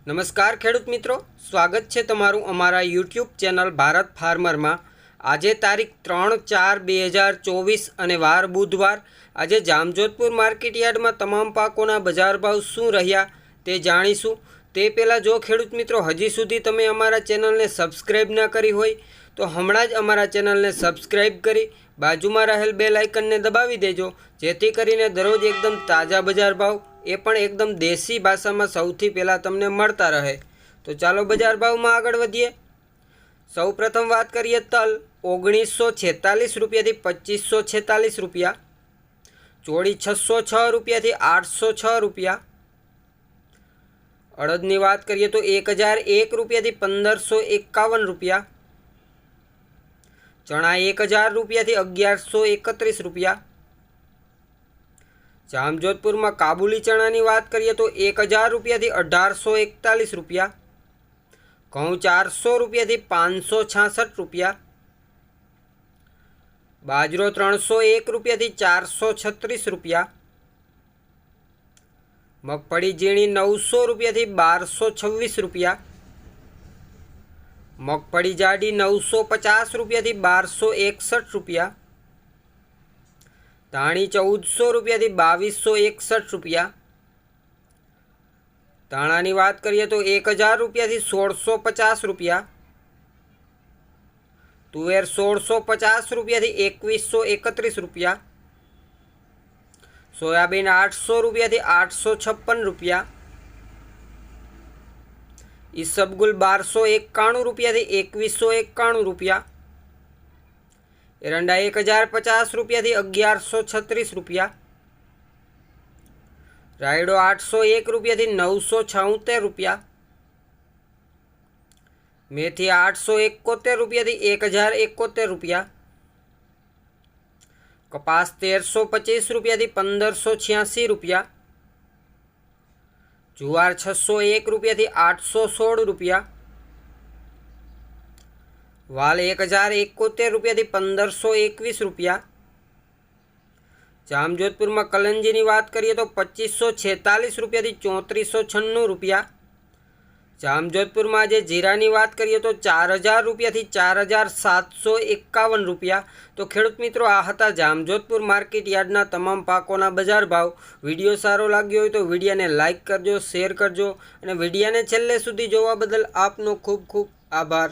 નમસ્કાર ખેડૂત મિત્રો, સ્વાગત છે તમારું અમારા યુટ્યુબ ચેનલ ભારત ફાર્મરમાં। આજે તારીખ 3/4/2024 અને વાર બુધવાર। આજે જામજોધપુર માર્કેટ યાર્ડમાં તમામ પાકોના બજાર ભાવ શું રહ્યા તે જાણીશું। તે પહેલાં જો ખેડૂત મિત્રો હજી સુધી તમે અમારા ચેનલને સબસ્ક્રાઈબ ન કરી હોય તો હમણાં જ અમારા ચેનલને સબસ્ક્રાઈબ કરી બાજુમાં રહેલ બેલ આઇકનને દબાવી દેજો, જેથી કરીને દરરોજ એકદમ તાજા બજાર ભાવ એ પણ એકદમ દેશી ભાષામાં સૌથી પહેલાં તમને મળતા રહે। તો ચાલો બજાર ભાવમાં આગળ વધીએ। સૌપ્રથમ વાત કરીએ તલ 1946 રૂપિયાથી 2546 રૂપિયા, ચોળી 606 રૂપિયાથી 806 રૂપિયા। અડદની વાત કરીએ તો 1001 રૂપિયાથી 1551 રૂપિયા, ચણા 1000 રૂપિયાથી 1131 રૂપિયા। જામજોધપુરમાં કાબુલી ચણાની વાત કરીએ તો 1000 રૂપિયાથી 1841 રૂપિયા, ઘઉં 400 રૂપિયાથી 566 રૂપિયા, બાજરો 301 રૂપિયાથી 436 રૂપિયા, મગફળી ઝીણી 900 રૂપિયાથી 1226 રૂપિયા, મગફળી જાડી 950 રૂપિયાથી 1261 રૂપિયા, ધાણી 1400 રૂપિયાથી 2261 રૂપિયા। ધાણાની વાત કરીએ તો 1000 રૂપિયાથી 1650 રૂપિયા, તુવેર 1650 રૂપિયાથી 2131 રૂપિયા, સોયાબીન 800 રૂપિયાથી 856 રૂપિયા, ઈસબગુલ 1291 રૂપિયાથી 2191 રૂપિયા, એરંડા 1050 રૂપિયાથી 1136 રૂપિયા, રાયડો 801 રૂપિયાથી 976 રૂપિયા, મેથી 871 રૂપિયાથી 1071 રૂપિયા, કપાસ 1325 રૂપિયાથી 1586 રૂપિયા, જુવાર 601 રૂપિયાથી 816 રૂપિયા, વાલ 1071 રૂપિયાથી 1521 રૂપિયા। જામજોધપુરમાં કલંજીની વાત કરીએ તો 2546 રૂપિયાથી 3496 રૂપિયા। જામજોધપુરમાં આજે જીરાની વાત કરીએ તો 4000 રૂપિયાથી 4751 રૂપિયા। તો ખેડૂત મિત્રો, આ હતા જામજોધપુર માર્કેટ યાર્ડના તમામ પાકોના બજાર ભાવ। વિડીયો સારો લાગ્યો હોય તો વિડીયોને લાઇક કરજો, શેર કરજો અને વિડીયોને છેલ્લે સુધી જોવા બદલ આપનો ખૂબ ખૂબ આભાર।